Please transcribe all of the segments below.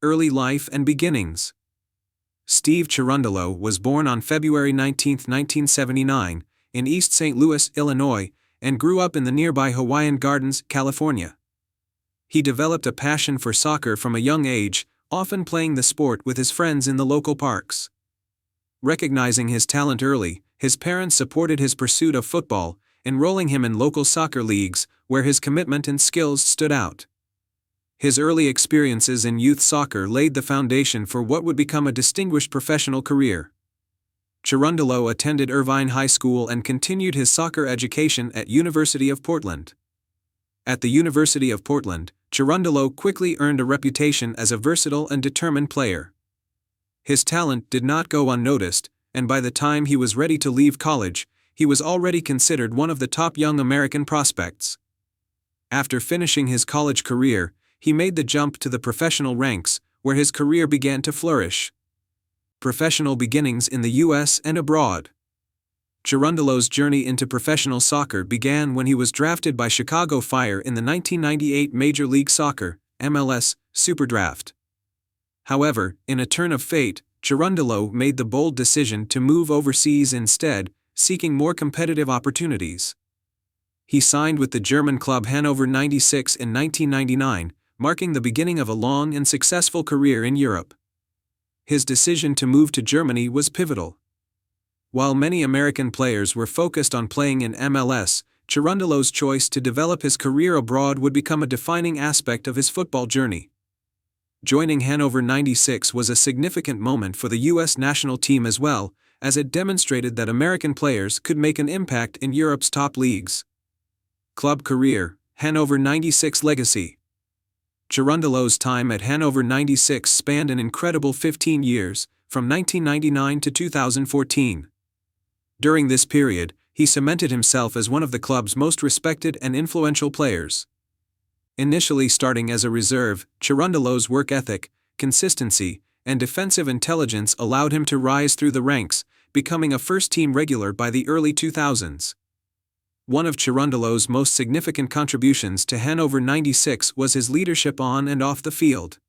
early life and beginnings. Steve Cherundolo was born on February 19, 1979, in East St. Louis, Illinois, and grew up in the nearby Hawaiian Gardens, California. He developed a passion for soccer from a young age, often playing the sport with his friends in the local parks. Recognizing his talent early, his parents supported his pursuit of football, enrolling him in local soccer leagues, where his commitment and skills stood out. His early experiences in youth soccer laid the foundation for what would become a distinguished professional career. Cherundolo attended Irvine High School and continued his soccer education at University of Portland. At the University of Portland, Cherundolo quickly earned a reputation as a versatile and determined player. His talent did not go unnoticed, and by the time he was ready to leave college, he was already considered one of the top young American prospects. After finishing his college career, he made the jump to the professional ranks, where his career began to flourish. Professional beginnings in the U.S. and abroad. Cherundolo's journey into professional soccer began when he was drafted by Chicago Fire in the 1998 Major League Soccer (MLS) Superdraft. However, in a turn of fate, Cherundolo made the bold decision to move overseas instead, seeking more competitive opportunities. He signed with the German club Hannover 96 in 1999, marking the beginning of a long and successful career in Europe. His decision to move to Germany was pivotal. While many American players were focused on playing in MLS, Cherundolo's choice to develop his career abroad would become a defining aspect of his football journey. Joining Hannover 96 was a significant moment for the U.S. national team as well, as it demonstrated that American players could make an impact in Europe's top leagues. Club career, Hannover 96 legacy. Cherundolo's time at Hannover 96 spanned an incredible 15 years, from 1999 to 2014. During this period, he cemented himself as one of the club's most respected and influential players. Initially starting as a reserve, Cherundolo's work ethic, consistency, and defensive intelligence allowed him to rise through the ranks, becoming a first-team regular by the early 2000s. One of Cherundolo's most significant contributions to Hannover 96 was his leadership on and off the field.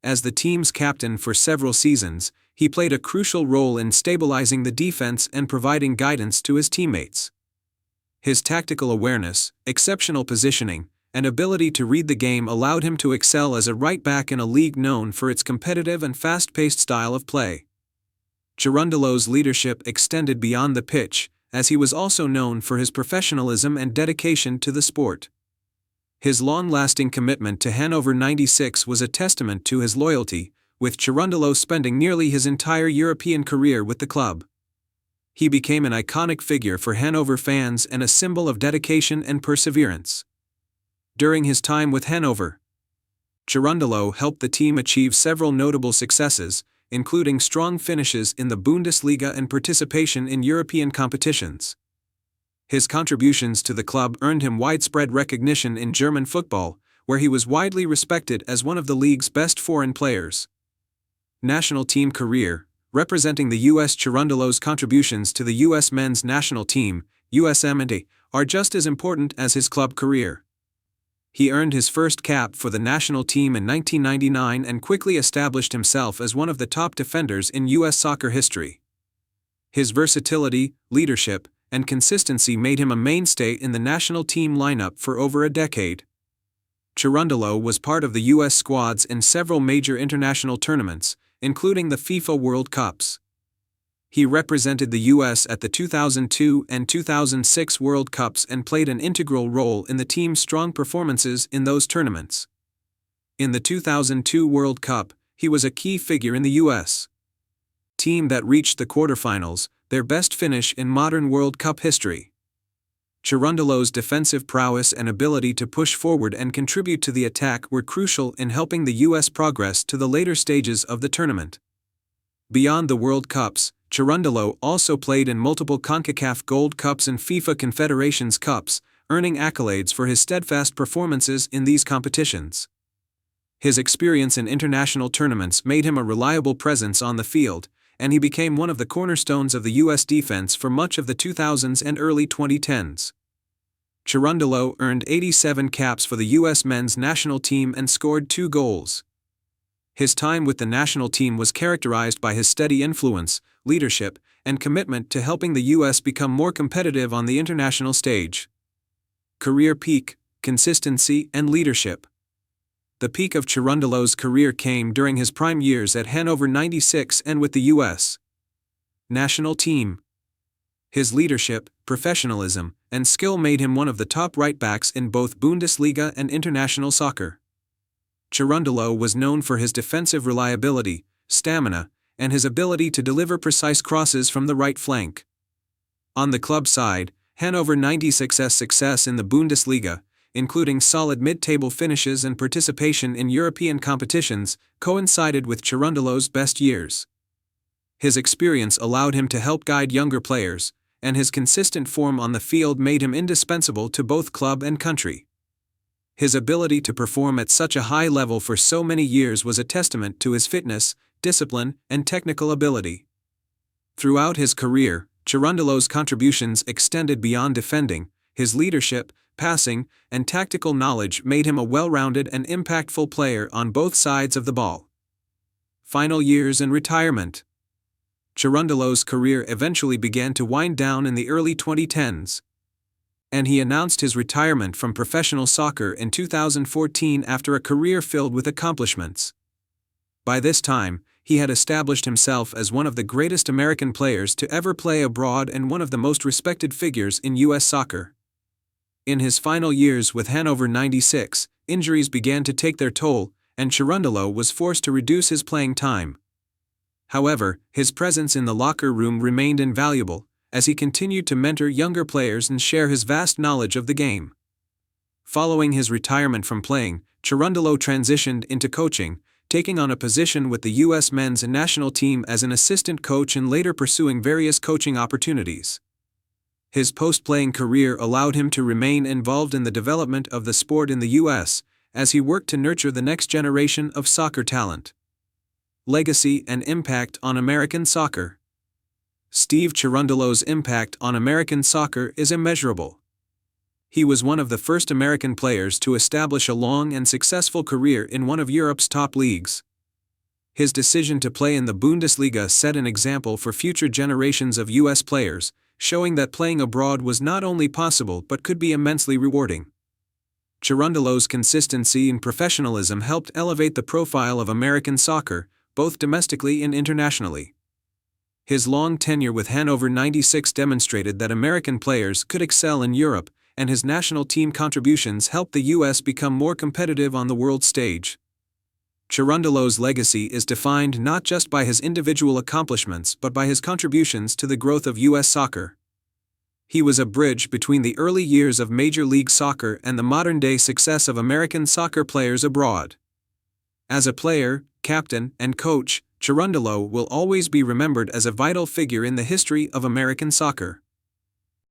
As the team's captain for several seasons, he played a crucial role in stabilizing the defense and providing guidance to his teammates. His tactical awareness, exceptional positioning, and ability to read the game allowed him to excel as a right back in a league known for its competitive and fast-paced style of play. Cherundolo's leadership extended beyond the pitch, as he was also known for his professionalism and dedication to the sport. His long-lasting commitment to Hannover 96 was a testament to his loyalty, with Cherundolo spending nearly his entire European career with the club. He became an iconic figure for Hannover fans and a symbol of dedication and perseverance. During his time with Hannover, Cherundolo helped the team achieve several notable successes, including strong finishes in the Bundesliga and participation in European competitions. His contributions to the club earned him widespread recognition in German football, where he was widely respected as one of the league's best foreign players. National team career, representing the U.S. Cherundolo's contributions to the U.S. men's national team, USM&A, are just as important as his club career. He earned his first cap for the national team in 1999 and quickly established himself as one of the top defenders in U.S. soccer history. His versatility, leadership, and consistency made him a mainstay in the national team lineup for over a decade. Cherundolo was part of the U.S. squads in several major international tournaments, including the FIFA World Cups. He represented the U.S. at the 2002 and 2006 World Cups and played an integral role in the team's strong performances in those tournaments. In the 2002 World Cup, he was a key figure in the U.S. team that reached the quarterfinals, their best finish in modern World Cup history. Cherundolo's defensive prowess and ability to push forward and contribute to the attack were crucial in helping the U.S. progress to the later stages of the tournament. Beyond the World Cups, Cherundolo also played in multiple CONCACAF Gold Cups and FIFA Confederations Cups, earning accolades for his steadfast performances in these competitions. His experience in international tournaments made him a reliable presence on the field, and he became one of the cornerstones of the U.S. defense for much of the 2000s and early 2010s. Cherundolo earned 87 caps for the U.S. men's national team and scored 2 goals. His time with the national team was characterized by his steady influence, leadership, and commitment to helping the U.S. become more competitive on the international stage. Career peak, consistency, and leadership. The peak of Cherundolo's career came during his prime years at Hannover 96 and with the U.S. national team. His leadership, professionalism, and skill made him one of the top right-backs in both Bundesliga and international soccer. Cherundolo was known for his defensive reliability, stamina, and his ability to deliver precise crosses from the right flank. On the club side, Hannover 96's success in the Bundesliga, including solid mid-table finishes and participation in European competitions, coincided with Cherundolo's best years. His experience allowed him to help guide younger players, and his consistent form on the field made him indispensable to both club and country. His ability to perform at such a high level for so many years was a testament to his fitness, discipline, and technical ability. Throughout his career, Cherundolo's contributions extended beyond defending. His leadership, passing, and tactical knowledge made him a well-rounded and impactful player on both sides of the ball. Final years and retirement. Cherundolo's career eventually began to wind down in the early 2010s, and he announced his retirement from professional soccer in 2014 after a career filled with accomplishments. By this time, he had established himself as one of the greatest American players to ever play abroad and one of the most respected figures in U.S. soccer. In his final years with Hannover 96, injuries began to take their toll, and Cherundolo was forced to reduce his playing time. However, his presence in the locker room remained invaluable, as he continued to mentor younger players and share his vast knowledge of the game. Following his retirement from playing, Cherundolo transitioned into coaching, taking on a position with the U.S. men's national team as an assistant coach and later pursuing various coaching opportunities. His post-playing career allowed him to remain involved in the development of the sport in the U.S., as he worked to nurture the next generation of soccer talent. Legacy and impact on American soccer. Steve Cherundolo's impact on American soccer is immeasurable. He was one of the first American players to establish a long and successful career in one of Europe's top leagues. His decision to play in the Bundesliga set an example for future generations of U.S. players, showing that playing abroad was not only possible but could be immensely rewarding. Cherundolo's consistency and professionalism helped elevate the profile of American soccer, both domestically and internationally. His long tenure with Hannover 96 demonstrated that American players could excel in Europe, and his national team contributions helped the U.S. become more competitive on the world stage. Cherundolo's legacy is defined not just by his individual accomplishments but by his contributions to the growth of U.S. soccer. He was a bridge between the early years of Major League Soccer and the modern-day success of American soccer players abroad. As a player, captain, and coach, Cherundolo will always be remembered as a vital figure in the history of American soccer.